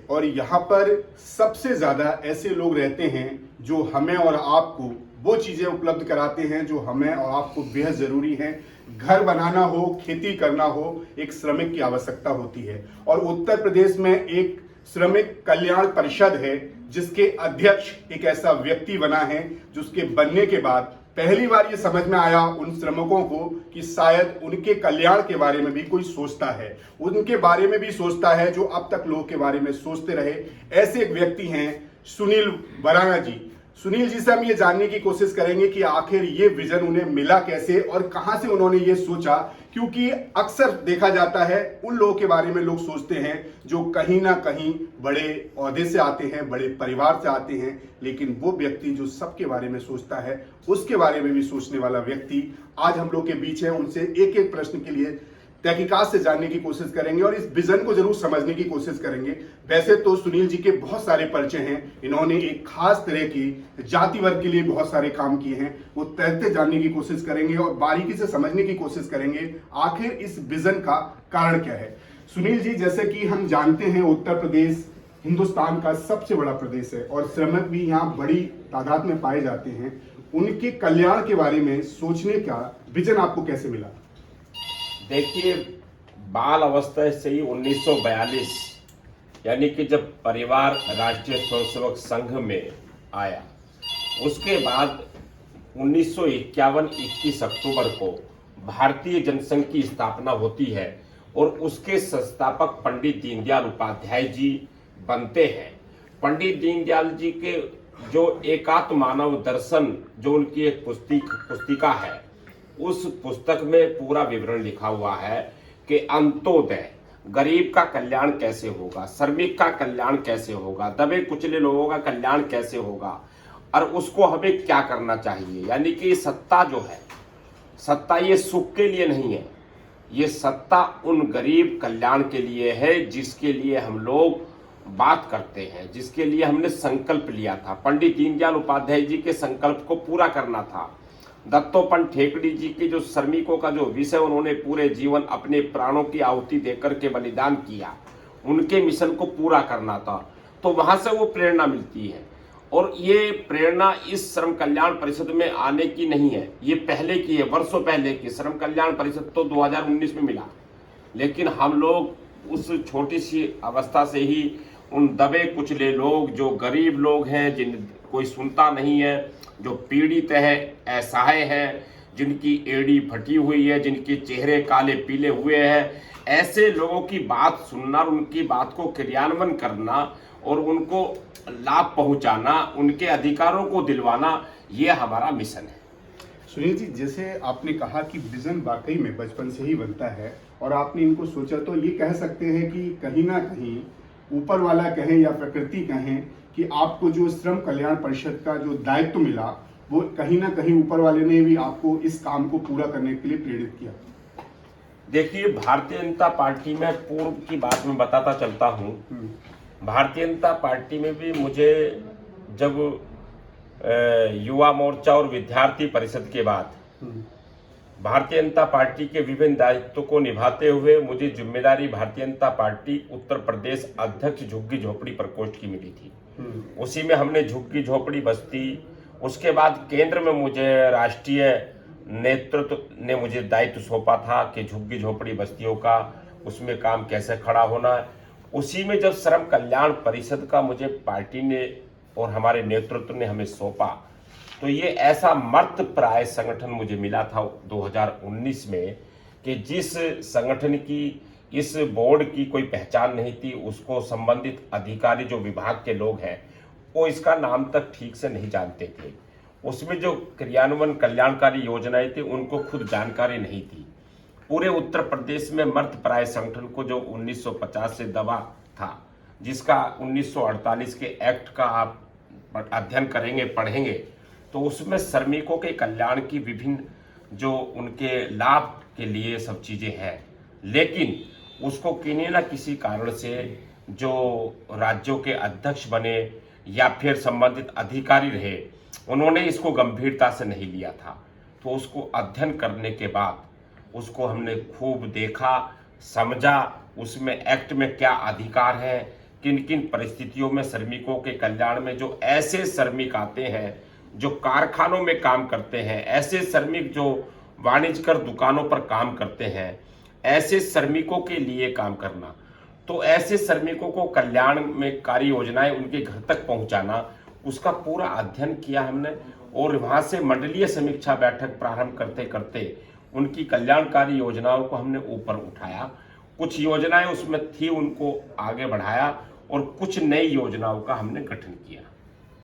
और यहाँ पर सबसे ज़्यादा ऐसे लोग रहते हैं जो हमें और आपको वो चीज़ें उपलब्ध कराते हैं जो हमें और आपको बेहद ज़रूरी हैं। घर बनाना हो, खेती करना हो, एक श्रमिक की आवश्यकता होती है। और उत्तर प्रदेश में एक श्रमिक कल्याण परिषद है जिसके अध्यक्ष एक ऐसा व्यक्ति बना है जिसके बनने के बाद पहली बार ये समझ में आया उन श्रमिकों को कि शायद उनके कल्याण के बारे में भी कोई सोचता है, उनके बारे में भी सोचता है जो अब तक लोगों के बारे में सोचते रहे। ऐसे एक व्यक्ति हैं सुनील वराणा जी। सुनील जी से हम ये जानने की कोशिश करेंगे कि आखिर ये विजन उन्हें मिला कैसे और कहां से उन्होंने ये सोचा, क्योंकि अक्सर देखा जाता है उन लोगों के बारे में लोग सोचते हैं जो कहीं ना कहीं बड़े ओहदे से आते हैं, बड़े परिवार से आते हैं, लेकिन वो व्यक्ति जो सबके बारे में सोचता है उसके बारे में भी सोचने वाला व्यक्ति आज हम लोग के बीच है। उनसे एक एक प्रश्न के लिए तहकीकात से जानने की कोशिश करेंगे और इस विजन को जरूर समझने की कोशिश करेंगे। वैसे तो सुनील जी के बहुत सारे परिचय हैं, इन्होंने एक खास तरह की जाति वर्ग के लिए बहुत सारे काम किए हैं, वो तहते जानने की कोशिश करेंगे और बारीकी से समझने की कोशिश करेंगे आखिर इस विजन का कारण क्या है। सुनील जी, जैसे कि हम जानते हैं उत्तर प्रदेश हिंदुस्तान का सबसे बड़ा प्रदेश है और श्रमिक भी यहाँ बड़ी तादाद में पाए जाते हैं, उनके कल्याण के बारे में सोचने का विजन आपको कैसे मिला? देखिए, बाल अवस्था से ही 1942 यानी कि जब परिवार राष्ट्रीय स्वयंसेवक संघ में आया, उसके बाद 1951 21 अक्टूबर को भारतीय जनसंघ की स्थापना होती है और उसके संस्थापक पंडित दीनदयाल उपाध्याय जी बनते हैं। पंडित दीनदयाल जी के जो एकात्म मानव दर्शन, जो उनकी एक पुस्तिका है, उस पुस्तक में पूरा विवरण लिखा हुआ है कि अंत्योदय, गरीब का कल्याण कैसे होगा, श्रमिक का कल्याण कैसे होगा, दबे कुचले लोगों का कल्याण कैसे होगा और उसको हमें क्या करना चाहिए। यानी कि सत्ता जो है, सत्ता ये सुख के लिए नहीं है, ये सत्ता उन गरीब कल्याण के लिए है जिसके लिए हम लोग बात करते हैं, जिसके लिए हमने संकल्प लिया था। पंडित दीनदयाल उपाध्याय जी के संकल्प को पूरा करना था। दत्तोपंत ठेकड़ी जी के जो श्रमिकों का जो विषय, उन्होंने पूरे जीवन अपने प्राणों की आहुति देकर के बलिदान किया, उनके मिशन को पूरा करना था। तो वहां से वो प्रेरणा मिलती है और ये प्रेरणा इस श्रम कल्याण परिषद में आने की नहीं है, ये पहले की है, वर्षों पहले की। श्रम कल्याण परिषद तो 2019 में मिला, लेकिन हम लोग उस छोटी सी अवस्था से ही उन दबे कुचले लोग, जो गरीब लोग हैं, जिन कोई सुनता नहीं है, जो पीड़ित है, असहाय है, जिनकी एड़ी फटी हुई है, जिनके चेहरे काले पीले हुए हैं, ऐसे लोगों की बात सुनना, उनकी बात को क्रियान्वयन करना और उनको लाभ पहुंचाना, उनके अधिकारों को दिलवाना, ये हमारा मिशन है। सुनील जी, जैसे आपने कहा कि विजन वाकई में बचपन से ही बनता है और आपने इनको सोचा, तो ये कह सकते हैं कि कहीं ना कहीं ऊपर वाला कहें या प्रकृति कहें कि आपको जो श्रम कल्याण परिषद का जो दायित्व मिला, वो कहीं ना कहीं ऊपर वाले ने भी आपको इस काम को पूरा करने के लिए प्रेरित किया। देखिए, भारतीय जनता पार्टी में पूर्व की बात मैं बताता चलता हूँ। भारतीय जनता पार्टी में भी मुझे जब युवा मोर्चा और विद्यार्थी परिषद के बाद भारतीय जनता पार्टी के विभिन्न दायित्वों को निभाते हुए मुझे जिम्मेदारी भारतीय जनता पार्टी उत्तर प्रदेश अध्यक्ष झुग्गी झोपड़ी प्रकोष्ठ की मिली थी। उसी में हमने झुग्गी झोपड़ी बस्ती, उसके बाद केंद्र में मुझे राष्ट्रीय नेतृत्व ने मुझे दायित्व सौंपा था कि झुग्गी झोपड़ी बस्तियों का उसमें काम कैसे खड़ा होना है। उसी में जब श्रम कल्याण परिषद का मुझे पार्टी ने और हमारे नेतृत्व ने हमें सौंपा, तो ये ऐसा मर्द प्राय संगठन मुझे मिला था 2019 में कि जिस संगठन की, इस बोर्ड की कोई पहचान नहीं थी, उसको संबंधित अधिकारी जो विभाग के लोग हैं वो इसका नाम तक ठीक से नहीं जानते थे। उसमें जो क्रियान्वयन कल्याणकारी योजनाएं थी उनको खुद जानकारी नहीं थी। पूरे उत्तर प्रदेश में मर्द प्राय संगठन को जो 1950 से दबा था, जिसका 1948 के एक्ट का आप अध्ययन करेंगे, पढ़ेंगे, तो उसमें श्रमिकों के कल्याण की विभिन्न जो उनके लाभ के लिए सब चीज़ें हैं, लेकिन उसको किसी न किसी कारण से जो राज्यों के अध्यक्ष बने या फिर संबंधित अधिकारी रहे, उन्होंने इसको गंभीरता से नहीं लिया था। तो उसको अध्ययन करने के बाद उसको हमने खूब देखा, समझा, उसमें एक्ट में क्या अधिकार है, किन किन परिस्थितियों में श्रमिकों के कल्याण में जो ऐसे श्रमिक आते हैं जो कारखानों में काम करते हैं, ऐसे श्रमिक जो वाणिज्यकर दुकानों पर काम करते हैं, ऐसे श्रमिकों के लिए काम करना। तो ऐसे श्रमिकों को कल्याण में कार्य योजनाएं उनके घर तक पहुंचाना, उसका पूरा अध्ययन किया हमने और वहां से मंडलीय समीक्षा बैठक प्रारंभ करते करते उनकी कल्याणकारी योजनाओं को हमने ऊपर उठाया। कुछ योजनाएं उसमें थी, उनको आगे बढ़ाया और कुछ नई योजनाओं का हमने गठन किया।